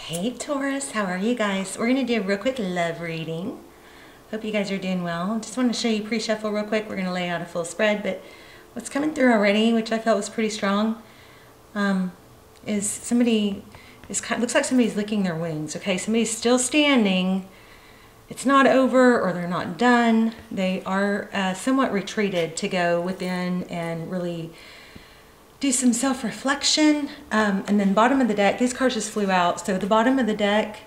Hey Taurus, how are you guys? We're going to do a real quick love reading. Hope you guys are doing well. Just want to show you pre-shuffle real quick. We're going to lay out a full spread, but what's coming through already, which I felt was pretty strong, is somebody looks like somebody's licking their wounds. Okay, somebody's still standing. It's not over, or they're not done. They are somewhat retreated to go within and really do some self-reflection. And then bottom of the deck, these cards just flew out. So the bottom of the deck,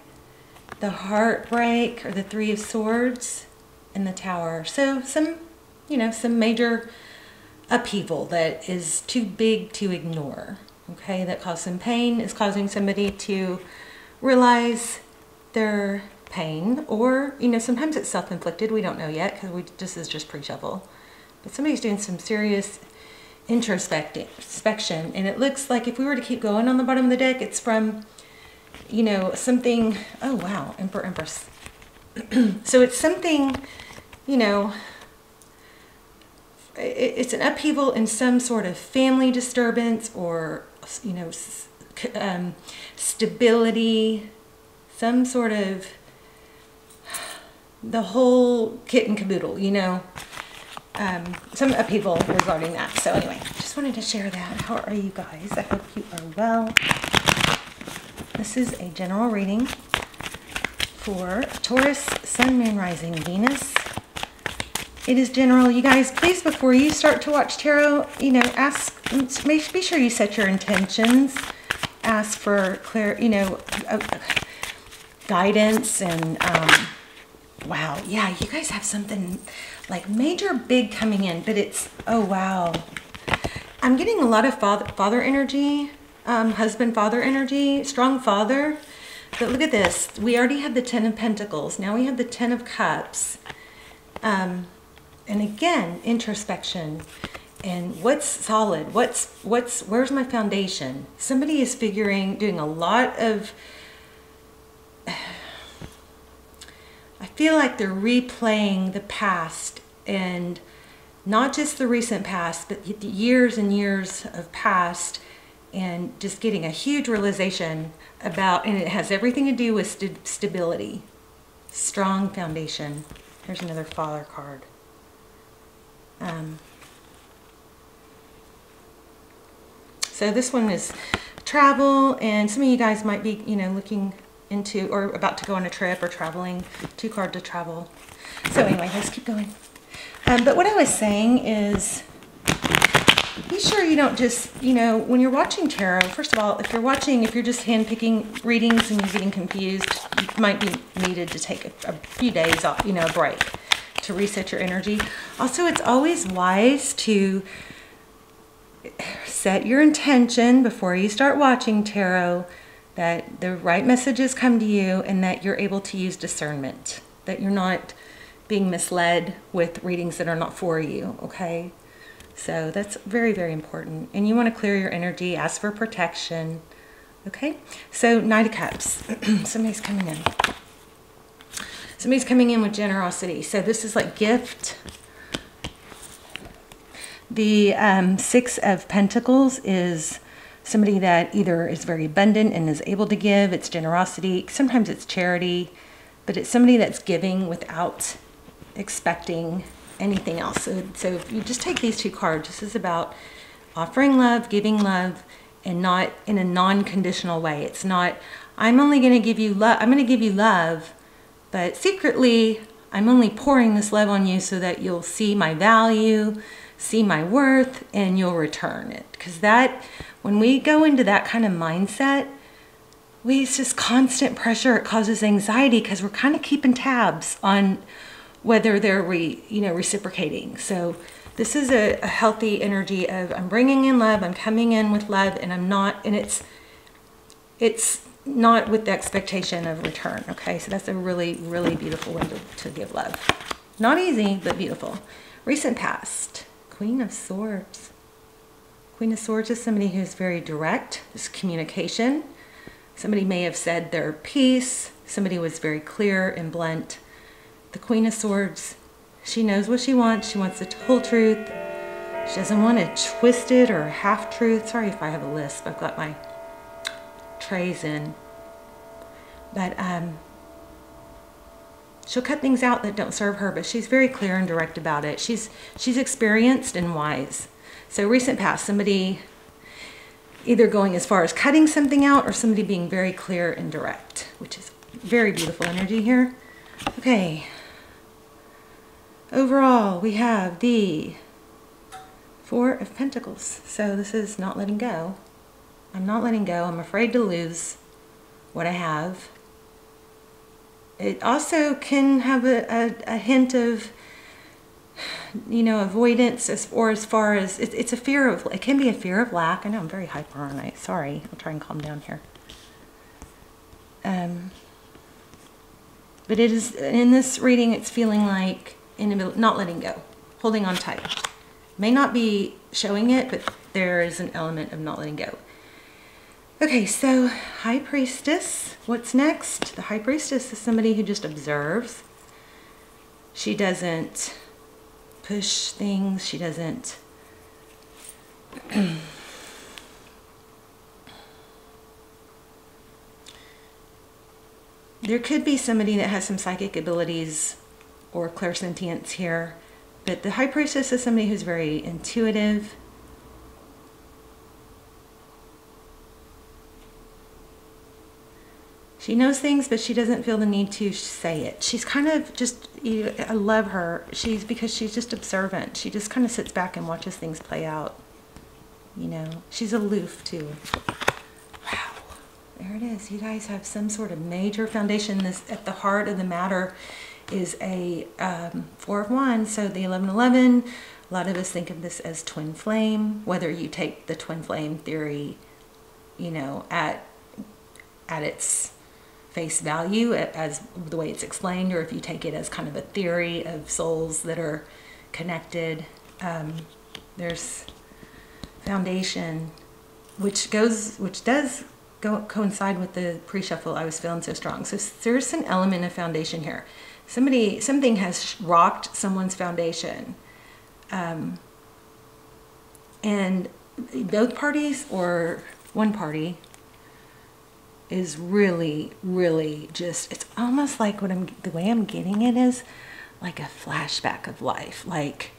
the heartbreak, or the Three of Swords, and the Tower. So some major upheaval that is too big to ignore. Okay, that caused some pain, is causing somebody to realize their pain, or sometimes it's self-inflicted. We don't know yet because this is just pre-shuffle. But somebody's doing some serious introspection, and it looks like if we were to keep going on the bottom of the deck, it's from something. Oh wow, Empress. So it's something, it's an upheaval in some sort of family disturbance, or stability, some sort of the whole kit and caboodle, some upheaval regarding that. So anyway, just wanted to share that. How are you guys? I hope you are well. This is a general reading for Taurus, Sun, Moon, Rising, Venus. It is general. You guys, please, before you start to watch tarot, be sure you set your intentions. Ask for guidance, and wow, yeah, you guys have something like major big coming in, but it's, oh wow. I'm getting a lot of father energy, husband, father energy, strong father. But look at this. We already have the Ten of Pentacles. Now we have the Ten of Cups. And again, introspection. And what's solid? Where's my foundation? Somebody is doing a lot of, I feel like they're replaying the past, and not just the recent past, but the years and years of past, and just getting a huge realization about, and it has everything to do with stability, strong foundation. Here's another Father card. So this one is travel, and some of you guys might be, looking into or about to go on a trip or traveling. 2 cards to travel. So anyway, let's keep going. But what I was saying is, be sure you don't just, when you're watching tarot, first of all, if you're just hand-picking readings and you're getting confused, you might be needed to take a few days off, a break to reset your energy. Also, it's always wise to set your intention before you start watching tarot, that the right messages come to you, and that you're able to use discernment, that you're not being misled with readings that are not for you, okay? So that's very, very important. And you want to clear your energy, ask for protection, okay? So Knight of Cups, somebody's coming in. Somebody's coming in with generosity. So this is like gift. The 6 of Pentacles is somebody that either is very abundant and is able to give. It's generosity. Sometimes it's charity, but it's somebody that's giving without expecting anything else. So if you just take these 2 cards, this is about offering love, giving love, and not in a non-conditional way. It's not, I'm only going to give you love. I'm going to give you love, but secretly, I'm only pouring this love on you so that you'll see my value, see my worth, and you'll return it. Because when we go into that kind of mindset, it's just constant pressure. It causes anxiety because we're kind of keeping tabs on whether they're reciprocating. So this is a healthy energy of, I'm bringing in love, I'm coming in with love, and it's not with the expectation of return. Okay, so that's a really, really beautiful way to give love. Not easy, but beautiful. Recent past. Queen of Swords. Queen of Swords is somebody who's very direct. This communication. Somebody may have said their piece. Somebody was very clear and blunt. The Queen of Swords, she knows what she wants. She wants the whole truth. She doesn't want a twisted or half truth. Sorry if I have a lisp. I've got my trays in. But she'll cut things out that don't serve her, but she's very clear and direct about it. She's experienced and wise. So recent past, somebody either going as far as cutting something out or somebody being very clear and direct, which is very beautiful energy here. Okay. Overall, we have the Four of Pentacles. So this is not letting go. I'm not letting go. I'm afraid to lose what I have. It also can have a hint of, you know, avoidance, as far as it's a fear of, it can be a fear of lack. I know I'm very hyper, aren't I? Sorry, I'll try and calm down here. But it is, in this reading, it's feeling like not letting go, holding on tight. May not be showing it, but there is an element of not letting go. Okay, so High Priestess, what's next? The High Priestess is somebody who just observes. She doesn't push things. She doesn't... There could be somebody that has some psychic abilities or clairsentience here, but the High Priestess is somebody who's very intuitive. She knows things, but she doesn't feel the need to say it. She's kind of just, I love her. Because she's just observant. She just kind of sits back and watches things play out. You know, she's aloof too. Wow, there it is. You guys have some sort of major foundation. This, at the heart of the matter, is a Four of Wands. So the 1111, a lot of us think of this as twin flame. Whether you take the twin flame theory, you know, at its face value as the way it's explained, or if you take it as kind of a theory of souls that are connected. There's foundation, which does coincide with the pre-shuffle. I was feeling so strong. So there's an element of foundation here. Something has rocked someone's foundation. And both parties or one party is really, really just, it's almost like the way I'm getting it is like a flashback of life. Like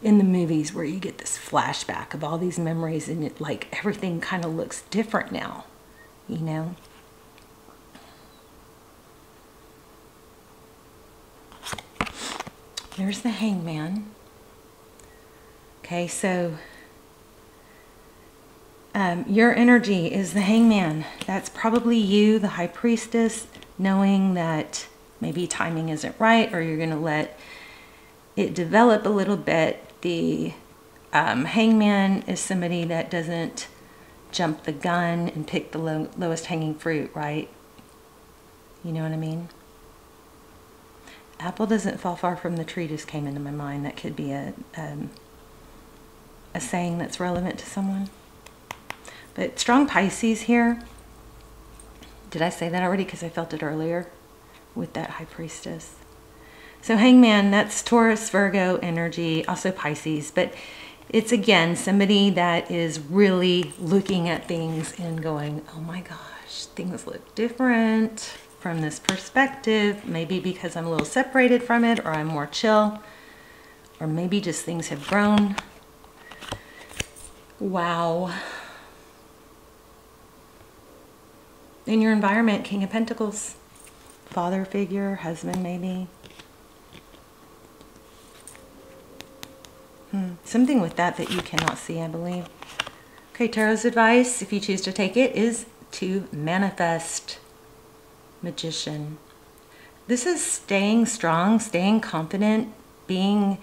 in the movies where you get this flashback of all these memories and it, like everything kind of looks different now, you know? There's the Hangman. Okay, so your energy is the Hangman. That's probably you, the High Priestess, knowing that maybe timing isn't right, or you're going to let it develop a little bit. The Hangman is somebody that doesn't jump the gun and pick the lowest hanging fruit, right? You know what I mean? Apple doesn't fall far from the tree just came into my mind. That could be a saying that's relevant to someone. But strong Pisces here. Did I say that already? Because I felt it earlier with that High Priestess. So Hangman, that's Taurus, Virgo energy, also Pisces. But it's, again, somebody that is really looking at things and going, oh my gosh, things look different from this perspective. Maybe because I'm a little separated from it, or I'm more chill. Or maybe just things have grown. Wow. In your environment, King of Pentacles, father figure, husband maybe. Something with that you cannot see, I believe. Okay, Tarot's advice, if you choose to take it, is to manifest. Magician. This is staying strong, staying confident, being,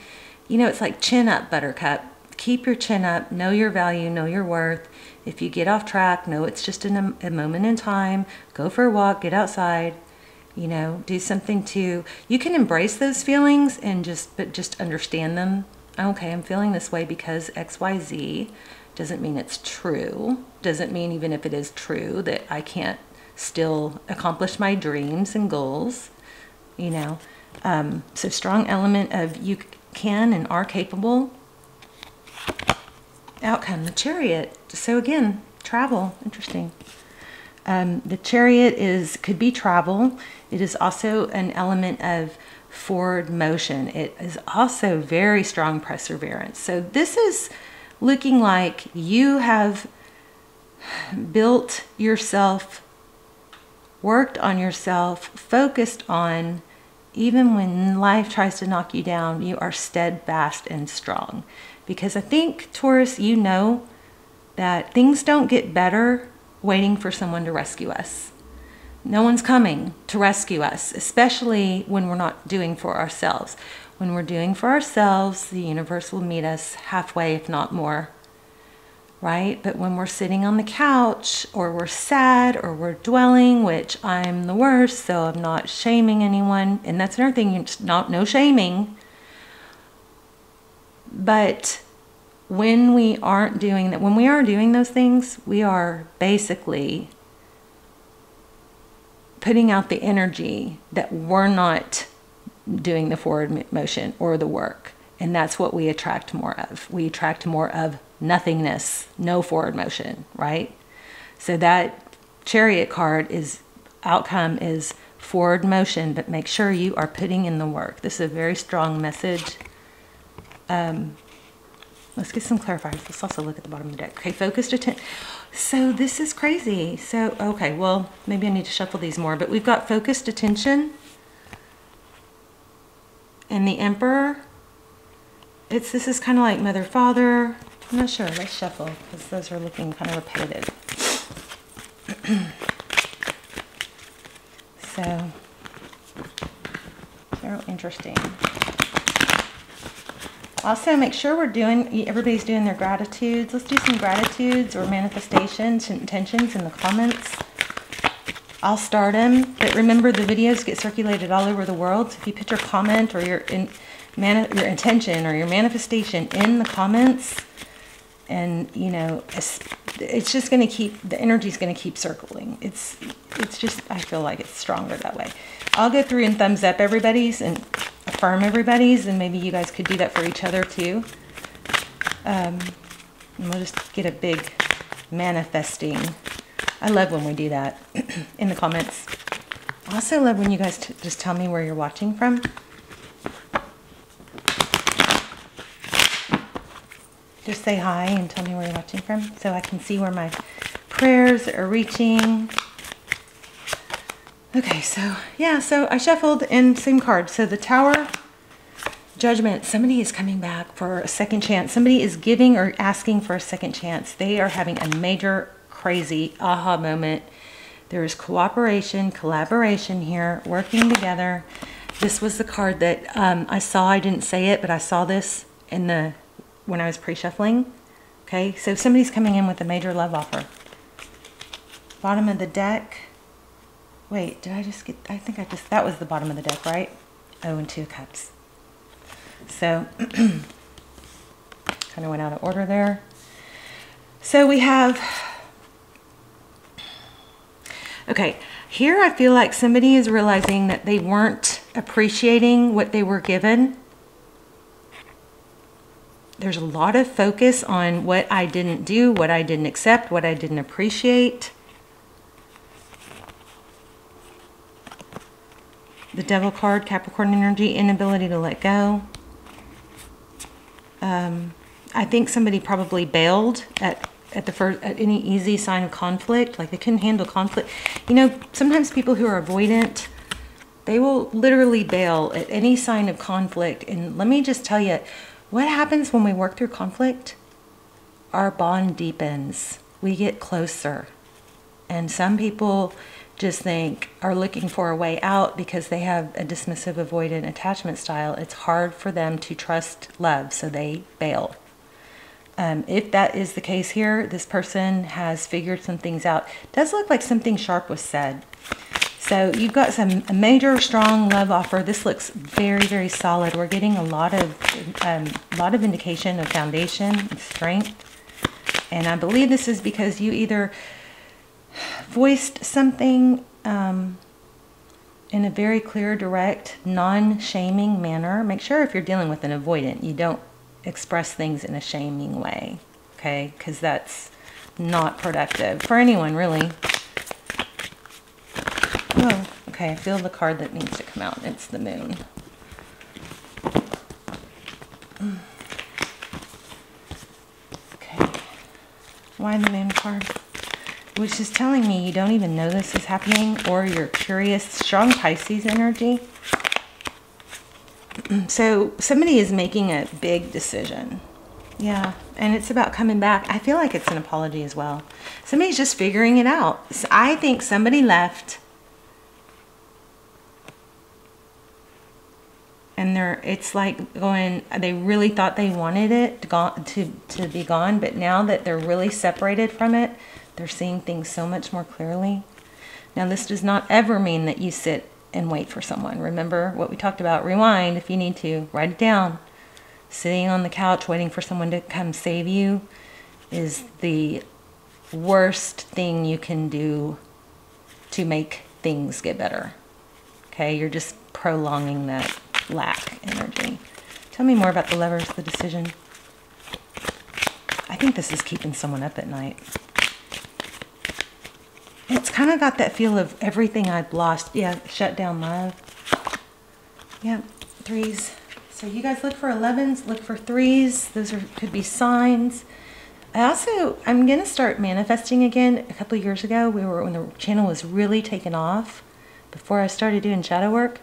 you know, it's like chin up, buttercup. Keep your chin up, know your value, know your worth. If you get off track, know it's just a moment in time. Go for a walk, get outside, you know, do something to, you can embrace those feelings and just understand them. Okay, I'm feeling this way because XYZ. Doesn't mean it's true. Doesn't mean even if it is true that I can't still accomplish my dreams and goals, you know. So strong element of you can and are capable. Outcome, the Chariot. So again, travel, interesting. The Chariot could be travel. It is also an element of forward motion. It is also very strong perseverance. So this is looking like you have built yourself, worked on yourself, focused on, even when life tries to knock you down, you are steadfast and strong. Because I think, Taurus, you know that things don't get better waiting for someone to rescue us. No one's coming to rescue us, especially when we're not doing for ourselves. When we're doing for ourselves, the universe will meet us halfway, if not more. Right? But when we're sitting on the couch, or we're sad, or we're dwelling, which I'm the worst, so I'm not shaming anyone. And that's another thing, it's no shaming. But when we aren't doing that, when we are doing those things, we are basically putting out the energy that we're not doing the forward motion or the work. And that's what we attract more of. We attract more of nothingness, no forward motion, right? So that Chariot card outcome is forward motion, but make sure you are putting in the work. This is a very strong message. Let's get some clarifiers. Let's also look at the bottom of the deck. Okay, focused attention. So this is crazy. So, okay, well, maybe I need to shuffle these more, but we've got focused attention and the Emperor. This is kind of like Mother, Father. I'm not sure. Let's shuffle because those are looking kind of repetitive. So, very interesting. Also, make sure everybody's doing their gratitudes. Let's do some gratitudes or manifestations and intentions in the comments. I'll start them, but remember the videos get circulated all over the world. So if you put your comment or your intention or your manifestation in the comments, and you know, it's just going to keep, the energy's going to keep circling. It's just, I feel like it's stronger that way. I'll go through and thumbs up everybody's and affirm everybody's, and maybe you guys could do that for each other too. And we'll just get a big manifesting. I love when we do that in the comments. I also love when you guys just tell me where you're watching from. Just say hi and tell me where you're watching from so I can see where my prayers are reaching. Okay, so yeah, so I shuffled in same card. So the Tower, Judgment, somebody is coming back for a second chance. Somebody is giving or asking for a second chance. They are having a major crazy aha moment. There is cooperation, collaboration here, working together. This was the card that I saw. I didn't say it, but I saw this when I was pre-shuffling. Okay, so somebody's coming in with a major love offer. Bottom of the deck. Wait, did I just get, that was the bottom of the deck, right? Oh, and 2 cups. So, kind of went out of order there. So we have, okay, here I feel like somebody is realizing that they weren't appreciating what they were given. There's a lot of focus on what I didn't do, what I didn't accept, what I didn't appreciate. The Devil card, Capricorn energy, inability to let go. I think somebody probably bailed at any easy sign of conflict, like they couldn't handle conflict. You know, sometimes people who are avoidant, they will literally bail at any sign of conflict. And let me just tell you, what happens when we work through conflict? Our bond deepens. We get closer. And some people just are looking for a way out because they have a dismissive, avoidant attachment style. It's hard for them to trust love, so they bail. If that is the case here, this person has figured some things out. It does look like something sharp was said. So you've got a major, strong love offer. This looks very, very solid. We're getting a lot of indication of foundation and strength. And I believe this is because you either voiced something in a very clear, direct, non-shaming manner. Make sure if you're dealing with an avoidant, you don't express things in a shaming way, okay? Because that's not productive for anyone, really. Oh, okay, I feel the card that needs to come out, and it's the moon. Okay. Why the moon card? Which is telling me you don't even know this is happening, or you're curious. Strong Pisces energy. So somebody is making a big decision. Yeah, and it's about coming back. I feel like it's an apology as well. Somebody's just figuring it out. So I think somebody left, and it's like going, they really thought they wanted it to be gone, but now that they're really separated from it, they're seeing things so much more clearly. Now, this does not ever mean that you sit and wait for someone. Remember what we talked about. Rewind if you need to. Write it down. Sitting on the couch waiting for someone to come save you is the worst thing you can do to make things get better. Okay, you're just prolonging that lack energy. Tell me more about the Lovers, the decision. I think this is keeping someone up at night. It's kind of got that feel of everything I've lost. Yeah, shut down love. Yeah, threes. So you guys look for 11s, look for threes. Those could be signs. I'm going to start manifesting again. A couple of years ago, when the channel was really taken off, before I started doing shadow work,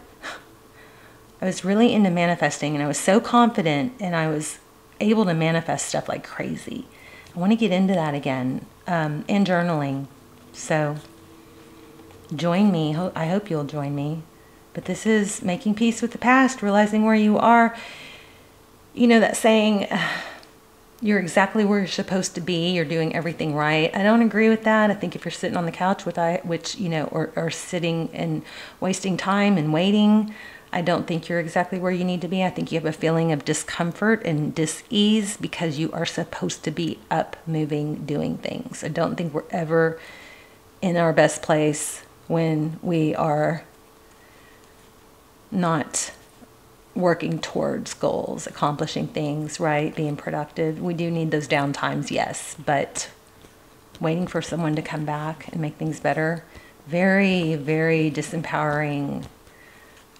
I was really into manifesting, and I was so confident, and I was able to manifest stuff like crazy. I want to get into that again, and journaling. So join me. I hope you'll join me. But this is making peace with the past, realizing where you are. You know that saying, you're exactly where you're supposed to be, you're doing everything right. I don't agree with that. I think if you're sitting on the couch or sitting and wasting time and waiting, I don't think you're exactly where you need to be. I think you have a feeling of discomfort and dis-ease because you are supposed to be up, moving, doing things. I don't think we're ever in our best place when we are not working towards goals, accomplishing things, right? Being productive. We do need those down times, yes, but waiting for someone to come back and make things better, very, very disempowering,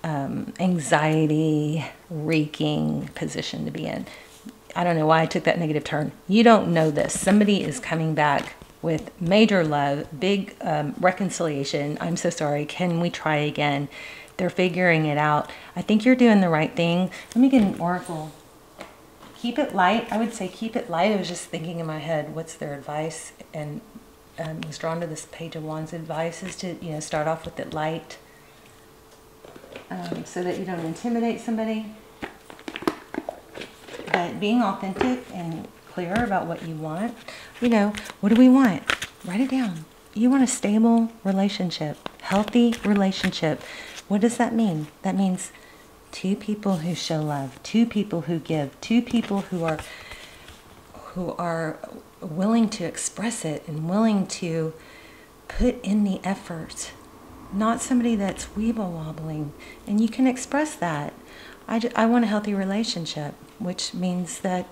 anxiety wreaking position to be in. I don't know why I took that negative turn. You don't know this. Somebody is coming back with major love, big reconciliation. I'm so sorry. Can we try again? They're figuring it out. I think you're doing the right thing. Let me get an oracle. Keep it light. I would say keep it light. I was just thinking in my head, what's their advice? And was drawn to this Page of Wands. Advice is to, start off with it light, so that you don't intimidate somebody. But being authentic and clear about what you want. What do we want? Write it down. You want a stable relationship, healthy relationship. What does that mean? That means two people who show love, two people who give, two people who are willing to express it and willing to put in the effort. Not somebody that's weeble wobbling. And you can express that. I want a healthy relationship, which means that,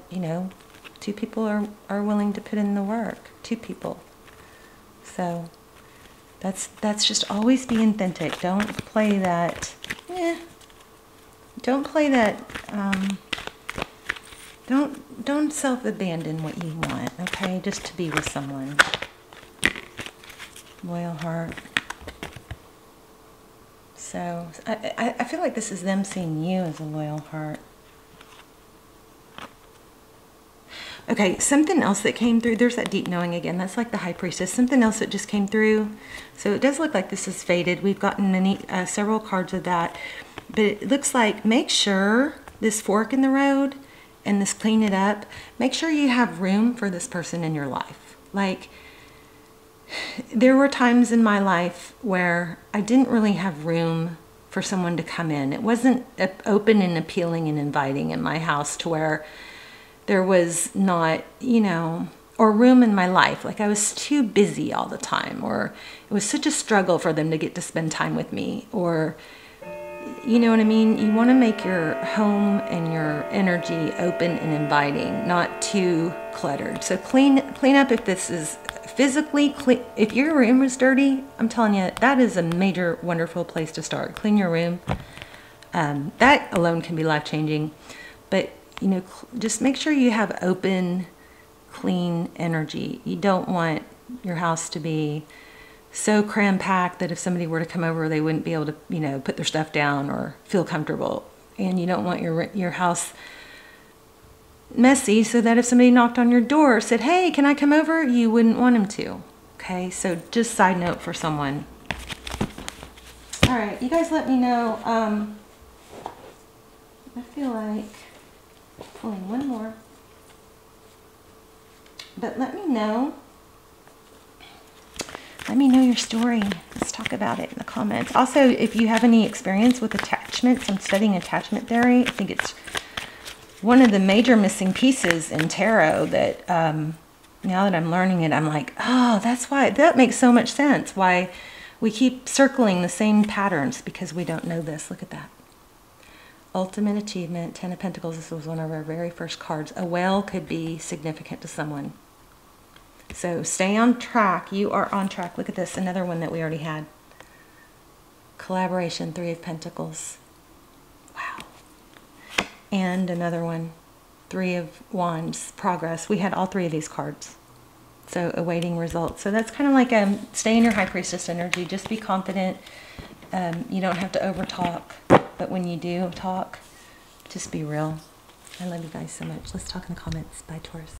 two people are willing to put in the work. Two people. So that's just always be authentic. Don't play that. Don't play that. Don't self-abandon what you want. Okay, just to be with someone. Loyal heart. So I feel like this is them seeing you as a loyal heart. Okay, something else that came through. There's that deep knowing again. That's like the High Priestess. Something else that just came through. So it does look like this is faded. We've gotten several cards of that. But it looks like, make sure this fork in the road and this clean it up. Make sure you have room for this person in your life. Like, there were times in my life where I didn't really have room for someone to come in. It wasn't open and appealing and inviting in my house to where there was not, or room in my life. Like I was too busy all the time, or it was such a struggle for them to get to spend time with me, or, you know what I mean? You want to make your home and your energy open and inviting, not too cluttered. So clean up if this is physically clean. If your room is dirty, I'm telling you, that is a major, wonderful place to start. Clean your room. That alone can be life-changing. But, you know, just make sure you have open, clean energy. You don't want your house to be so cram-packed that if somebody were to come over, they wouldn't be able to, you know, put their stuff down or feel comfortable. And you don't want your house messy so that if somebody knocked on your door or said, hey, can I come over? You wouldn't want them to. Okay, so just side note for someone. All right, you guys let me know. I feel like pulling one more. But let me know. Let me know your story. Let's talk about it in the comments. Also, if you have any experience with attachments, I'm studying attachment theory. I think it's one of the major missing pieces in tarot that now that I'm learning it, I'm like, oh, that's why, that makes so much sense. Why we keep circling the same patterns, because we don't know this. Look at that. Ultimate achievement, 10 of Pentacles. This was one of our very first cards. A whale could be significant to someone. So stay on track. You are on track. Look at this, another one that we already had. Collaboration, 3 of Pentacles. Wow. And another one, 3 of Wands, progress. We had all 3 of these cards. So awaiting results. So that's kind of like stay in your High Priestess energy. Just be confident. You don't have to over talk. But when you do talk, just be real. I love you guys so much. Let's talk in the comments. Bye, Taurus.